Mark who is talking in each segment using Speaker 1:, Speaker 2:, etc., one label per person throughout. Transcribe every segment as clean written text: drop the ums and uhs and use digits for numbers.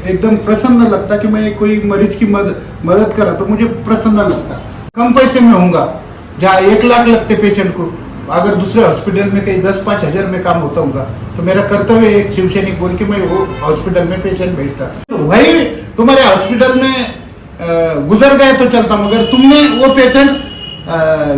Speaker 1: एकदम प्रसन्न लगता कि मैं कोई मरीज की मदद करा तो मुझे प्रसन्न लगता। कम पैसे में होऊंगा, जहाँ 1 लाख लगते पेशेंट को, अगर दूसरे हॉस्पिटल में कहीं 10-5 हजार में काम होता होगा तो मेरा कर्तव्य एक शिवसैनिक बोल के मैं वो हॉस्पिटल में पेशेंट भेजता। तो वही तुम्हारे हॉस्पिटल में गुजर गए तो चलता, मगर तुमने वो पेशेंट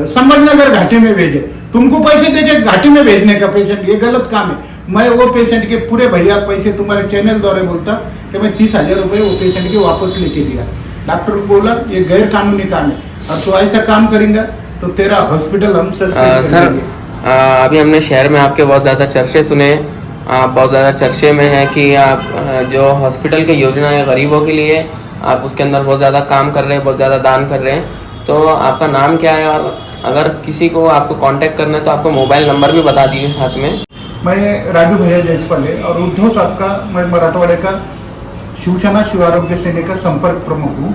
Speaker 1: संभाजीनगर घाटी में भेजे, तुमको पैसे देके घाटी में भेजने का पेशेंट, ये गलत काम है। मैं वो पेशेंट के पूरे भैया पैसे तुम्हारे चैनल द्वारा बोलता कि मैं 30,000 रुपये वो पेशेंट के वापस लेके दिया। डॉक्टर को बोला ये गैर कानूनी काम है, और तो ऐसा काम करेंगे तो तेरा हॉस्पिटल हम सस्पेंड कर देंगे।
Speaker 2: अभी हमने शहर में आपके बहुत ज़्यादा चर्चे सुने, आप बहुत ज़्यादा चर्चे में हैं कि आप जो हॉस्पिटल की योजना है गरीबों के लिए, आप उसके अंदर बहुत ज़्यादा काम कर रहे हैं, बहुत ज़्यादा दान कर रहे हैं। तो आपका नाम क्या है, और अगर किसी को आपको कांटेक्ट करना है तो आपका मोबाइल नंबर भी बता दीजिए साथ में।
Speaker 1: मैं राजू भैया जयसवाले और उद्धव साहब का, मैं मराठवाड़े का शिवसेना शिव आरोग्य सेना का संपर्क प्रमुख हूँ।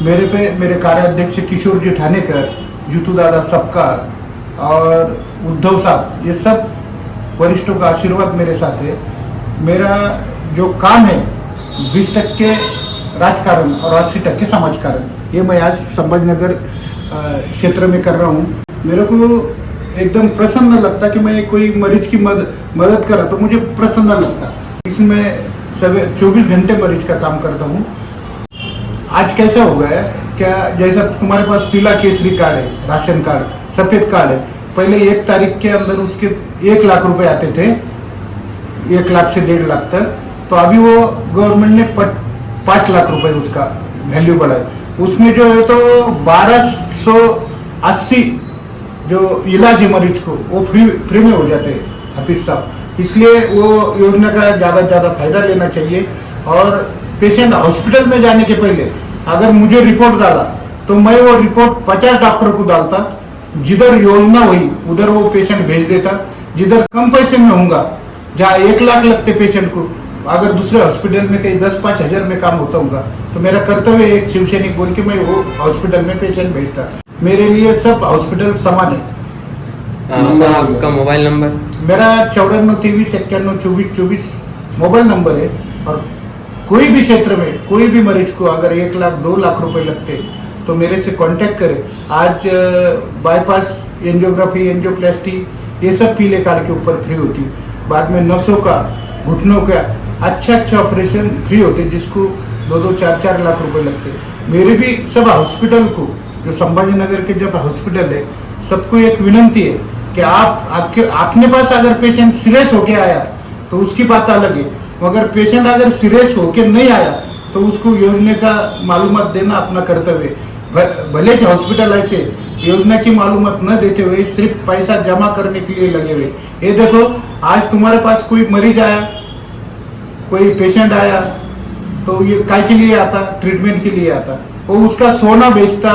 Speaker 1: मेरे पे मेरे कार्याध्यक्ष किशोर जी ठाणेकर, जीतू दादा सबका और उद्धव साहब, ये सब वरिष्ठों का आशीर्वाद मेरे साथ है। मेरा जो काम है 20% राजकारण और 80% समाजकारण, ये मैं आज संभाजीनगर क्षेत्र में कर रहा हूँ। मेरे को एकदम प्रसन्न लगता कि मैं कोई मरीज की मदद करा तो मुझे प्रसन्न लगता। इसमें 24 घंटे मरीज का काम करता हूँ। आज कैसा हो गया क्या, जैसा तुम्हारे पास पीला केसरी कार्ड है, राशन कार्ड, सफेद कार्ड है, पहले 1 तारीख के अंदर उसके 1 लाख रुपए आते थे, 1 लाख से 1.5 लाख तक। तो अभी वो गवर्नमेंट ने 5 लाख रुपए उसका वैल्यू बढ़ाया। उसमें जो है तो 1280 जो इलाज है मरीज को वो फ्री में हो जाते हैं हफीज साहब। इसलिए वो योजना का ज़्यादा फायदा लेना चाहिए। और पेशेंट हॉस्पिटल में जाने के पहले अगर मुझे रिपोर्ट डाला तो मैं वो रिपोर्ट 50 डॉक्टर को डालता, जिधर योजना हुई उधर वो पेशेंट भेज देता। जिधर कम पैसे में होऊंगा, जहाँ 1 लाख लगते पेशेंट को, अगर दूसरे हॉस्पिटल में कहीं 10-5 हजार में काम होता होगा तो मेरा कर्तव्य एक शिवसैनिक बोल के मैं वो हॉस्पिटल में पेशेंट भेजता। मेरे लिए सब हॉस्पिटल समान है।
Speaker 2: सर आपका मोबाइल नंबर?
Speaker 1: मेरा 9423512424 मोबाइल नंबर है। और कोई भी क्षेत्र में कोई भी मरीज को अगर 1 लाख 2 लाख रुपए लगते तो मेरे से कांटेक्ट करे। आज बाईपास, एंजियोग्राफी, एंजियोप्लास्टी, ये सब पीले कार्ड के ऊपर फ्री होती। बाद में नसों का, घुटनों का अच्छा ऑपरेशन फ्री होते, जिसको 2-2, 4-4 लाख रुपए लगते। मेरे भी सब हॉस्पिटल को, जो संभाजीनगर के जब हॉस्पिटल है, सबको एक विनंती है कि आपने पास अगर पेशेंट सीरियस होके आया तो उसकी बात अलग है, मगर पेशेंट अगर सीरियस होके नहीं आया तो उसको योजना का मालूमात देना अपना कर्तव्य है। भले ही हॉस्पिटल ऐसे योजना की मालूमात न देते हुए सिर्फ पैसा जमा करने के लिए लगे हुए। ये देखो, आज तुम्हारे पास कोई मरीज आया, कोई पेशेंट आया तो ये काय के लिए आता? ट्रीटमेंट के लिए आता। वो उसका सोना बेचता,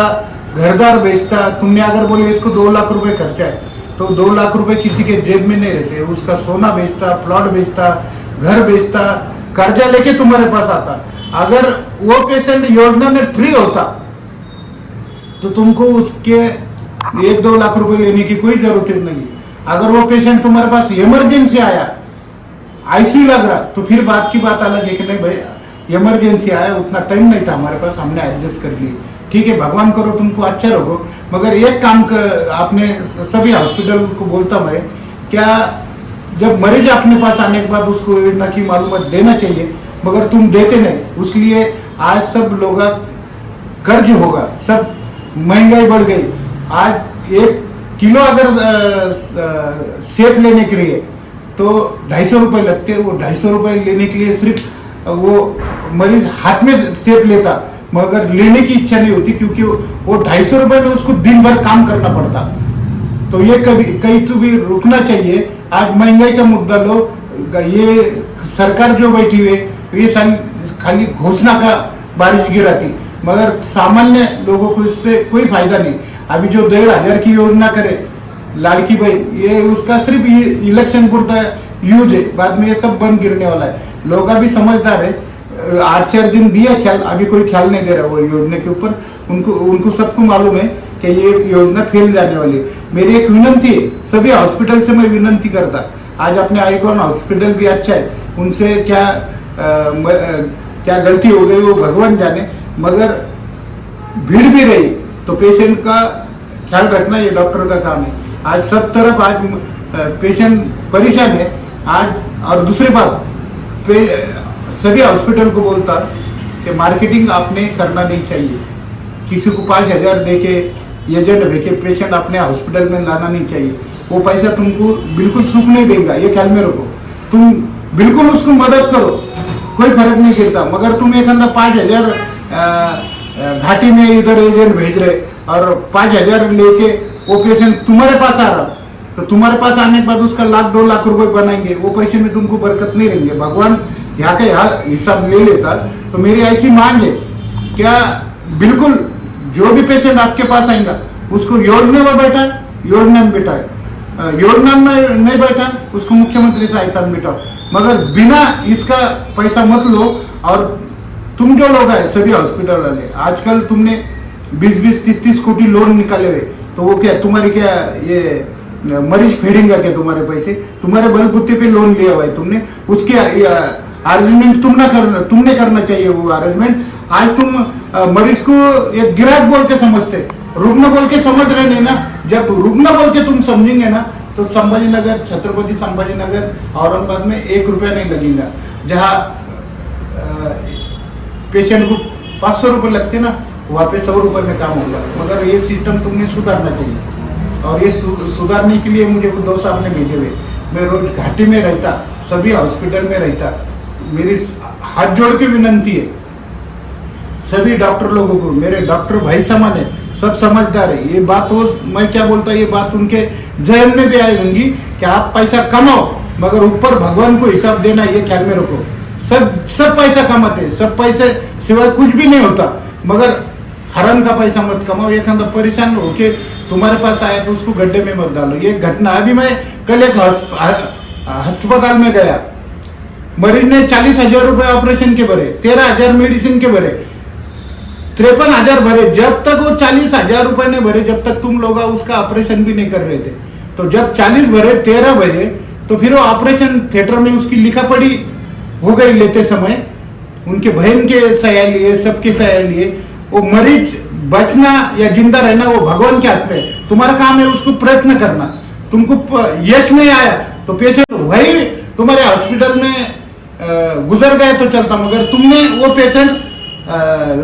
Speaker 1: घरदार बेचता। तुमने अगर बोले इसको 2 लाख रुपए खर्चा है तो 2 लाख रुपए किसी के जेब में नहीं रहते। उसका सोना बेचता, प्लॉट बेचता, घर बेचता, कर्जा लेके तुम्हारे पास आता। अगर वो पेशेंट योजना में फ्री होता तो तुमको उसके 1-2 लाख रुपए लेने की कोई जरूरत नहीं। अगर वो पेशेंट तुम्हारे पास इमरजेंसी आया, आईसीयू लग रहा, तो फिर बात की बात अलग है कि नहीं भाई इमरजेंसी आया, उतना टाइम नहीं था हमारे पास, हमने एडजस्ट कर लिए, ठीक है, भगवान करो तुमको अच्छा रहो। मगर एक काम आपने सभी हॉस्पिटल को बोलता मैं, क्या जब मरीज अपने पास आने के बाद उसको योजना की मालूमात देना चाहिए, मगर तुम देते नहीं। इसलिए आज सब लोग कर्ज होगा, सब महंगाई बढ़ गई। आज 1 किलो अगर सेब लेने के लिए तो 250 रुपए लगते हैं। वो 250 रुपए लेने के लिए सिर्फ वो मरीज हाथ में सेब लेता, मगर लेने की इच्छा नहीं होती, क्योंकि वो 250 रुपए में उसको दिन भर काम करना पड़ता। तो ये कहीं तो भी रुकना चाहिए। आज महंगाई का मुद्दा लो, ये सरकार जो बैठी हुई है ये खाली घोषणा का बारिश गिराती, मगर सामान्य लोगों को इससे कोई फायदा नहीं। अभी जो 1,500 की योजना करे लाड़की बहन, ये उसका सिर्फ इलेक्शन पुरता यूज है, बाद में ये सब बंद गिरने वाला है। लोग अभी समझदार है, 8-4 दिन दिया ख्याल, अभी कोई ख्याल नहीं दे रहा वो योजना के ऊपर। उनको सबको मालूम है कि ये योजना फेल जाने वाली है। मेरी एक विनंती है, सभी हॉस्पिटल से मैं विनंती करता, आज अपने आइकॉन हॉस्पिटल भी अच्छा है, उनसे क्या क्या गलती हो गई वो भगवान जाने, मगर भीड़ भी रही तो पेशेंट का ख्याल रखना ये डॉक्टर का काम है। आज सब तरफ आज पेशेंट परेशान है आज। और दूसरी बात, सभी हॉस्पिटल को बोलता कि मार्केटिंग आपने करना नहीं चाहिए, किसी को 5,000 दे के एजेंट भेके पेशेंट अपने हॉस्पिटल में लाना नहीं चाहिए। वो पैसा तुमको बिल्कुल सुख नहीं देगा, ये ख्याल में रखो। तुम बिल्कुल उसको मदद करो, कोई फर्क नहीं गिरता, मगर तुम एक अंदर 5,000 घाटी में इधर एजेंट भेज रहे और 5,000 लेके वो पेशेंट तुम्हारे पास आ रहा, तो तुम्हारे पास आने के बाद उसका 1,00,000-2 लाख रुपए बनाएंगे, वो पैसे में तुमको बरकत नहीं रहेंगे। भगवान यहाँ का यहाँ हिसाब ले लेता। तो मेरी ऐसी मांग है, क्या बिल्कुल जो भी पेशेंट आपके पास आएगा उसको योजना में बैठा, योजना में बैठा है, योजना में नहीं बैठा उसको मुख्यमंत्री सहायता में बैठाओ, मगर बिना इसका पैसा मत लो। और तुम जो लोग हैं सभी हॉस्पिटल वाले, आजकल तुमने 20-20, 30-30 कोटी लोन निकाले हुए, तो वो क्या तुम्हारी क्या ये मरीज फेडेंगे क्या तुम्हारे पैसे? तुम्हारे बलबूते पे लोन लिया हुआ है तुमने, उसके अरेंजमेंट तुमने करना चाहिए वो अरेंजमेंट। आज तुम मरीज को एक ग्राहक बोल के समझते, रुग्ण बोल के समझ रहे नहीं ना। जब रुग्ण बोल के तुम समझेंगे ना तो संभाजीनगर, छत्रपति संभाजीनगर, औरंगाबाद में 1 रुपया नहीं लगेगा। जहाँ पेशेंट को 500 रुपये लगते ना, वहाँ पे 100 रुपये में काम होगा। मगर ये सिस्टम तुमने सुधारना चाहिए, और ये सुधारने के लिए मुझे उद्धव साहब ने भेजे हुए। मैं रोज घाटी में रहता, सभी हॉस्पिटल में रहता। मेरी हाथ जोड़ के विनंती है सभी डॉक्टर लोगों को, मेरे डॉक्टर भाई समान है, सब समझदार है। ये बात हो, मैं क्या बोलता, ये बात उनके जहन में भी आई होंगी कि आप पैसा कमाओ मगर ऊपर भगवान को हिसाब देना, ये ख्याल में रखो। सब पैसा कमाते, सब पैसे सिवाय कुछ भी नहीं होता, मगर हराम का पैसा मत कमाओ। एक अंदर परेशान हो के तुम्हारे पास आया तो उसको गड्ढे में मत डालो। ये घटना, अभी मैं कल एक अस्पताल में गया, मरीज ने 40,000 रुपए ऑपरेशन के भरे, 13,000 मेडिसिन के भरे, 53,000 भरे। जब तक वो 40,000 रुपए ने भरे, जब तक तुम लोग उसका ऑपरेशन भी नहीं कर रहे थे। तो जब 40 भरे, 13 भरे, तो फिर वो ऑपरेशन थिएटर में उसकी लिखा पड़ी हो गई लेते समय। उनके बहन के सया लिए, सबके सया लिए। वो मरीज बचना या जिंदा रहना वो भगवान के हाथ में। तुम्हारा काम है उसको प्रयत्न करना। तुमको यश नहीं आया तो पेशेंट वही तुम्हारे हॉस्पिटल में गुजर गए तो चलता, मगर तुमने वो पेशेंट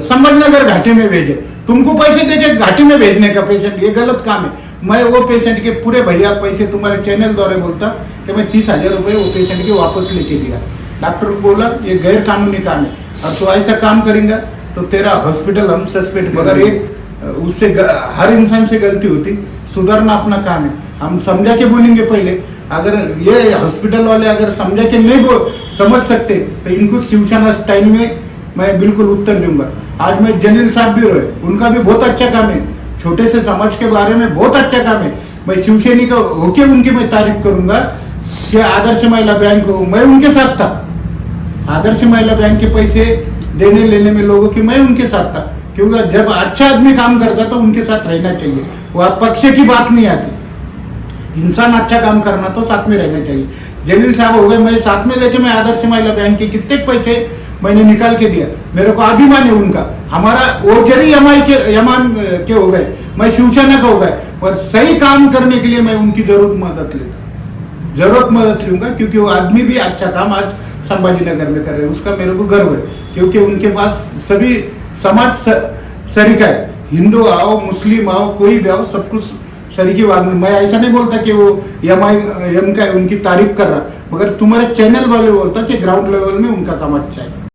Speaker 1: संभाजीनगर घाटी में भेजे, तुमको पैसे देके घाटी में भेजने का पेशेंट, ये गलत काम है। मैं वो पेशेंट के पूरे भैया पैसे तुम्हारे चैनल द्वारा बोलता कि मैं 30,000 रुपये वो पेशेंट के वापस लेके दिया। डॉक्टर को बोला ये गैर कानूनी काम है, और तो ऐसा काम करेंगे तो तेरा हॉस्पिटल हम सस्पेंड। मगर ये उससे हर इंसान से गलती होती, सुधारना अपना काम है। हम समझा के बोलेंगे पहले। अगर ये हॉस्पिटल वाले अगर समझा के नहीं समझ सकते तो इनको शिवसेना स्टाइल में मैं बिल्कुल उत्तर दूंगा। आज मैं जलील साहब भी रहे, उनका भी बहुत अच्छा काम है, छोटे से समाज के बारे में बहुत अच्छा काम है। मैं शिवसैनिक का होके उनकी मैं तारीफ करूंगा कि आदर्श महिला बैंक हो, मैं उनके साथ था। आदर्श महिला बैंक के पैसे देने लेने में लोगों की मैं उनके साथ था, क्योंकि जब अच्छा आदमी काम करता तो उनके साथ रहना चाहिए। वह पक्ष की बात नहीं आती, इंसान अच्छा काम करना तो साथ में रहना चाहिए। जलील साहब हो गए, मैं साथ में लेके मैं आदर्श महिला बैंक के कितने पैसे मैंने निकाल के दिया। मेरे को अभिमान है उनका। हमारा ओजरी यमान के हो गए, मैं शिवसेना का हो गए, पर सही काम करने के लिए मैं उनकी जरूरत मदद लूंगा, क्योंकि वो आदमी भी अच्छा काम आज संभाजीनगर में कर रहे हैं। उसका मेरे को गर्व है, क्योंकि उनके पास सभी समाज सरीका है। हिंदू आओ, मुस्लिम आओ, कोई भी आओ, सब कुछ सरीकी बात। मैं ऐसा नहीं बोलता कि वो एम का उनकी तारीफ कर रहा, मगर तुम्हारे चैनल वाले बोलता कि ग्राउंड लेवल में उनका काम अच्छा है।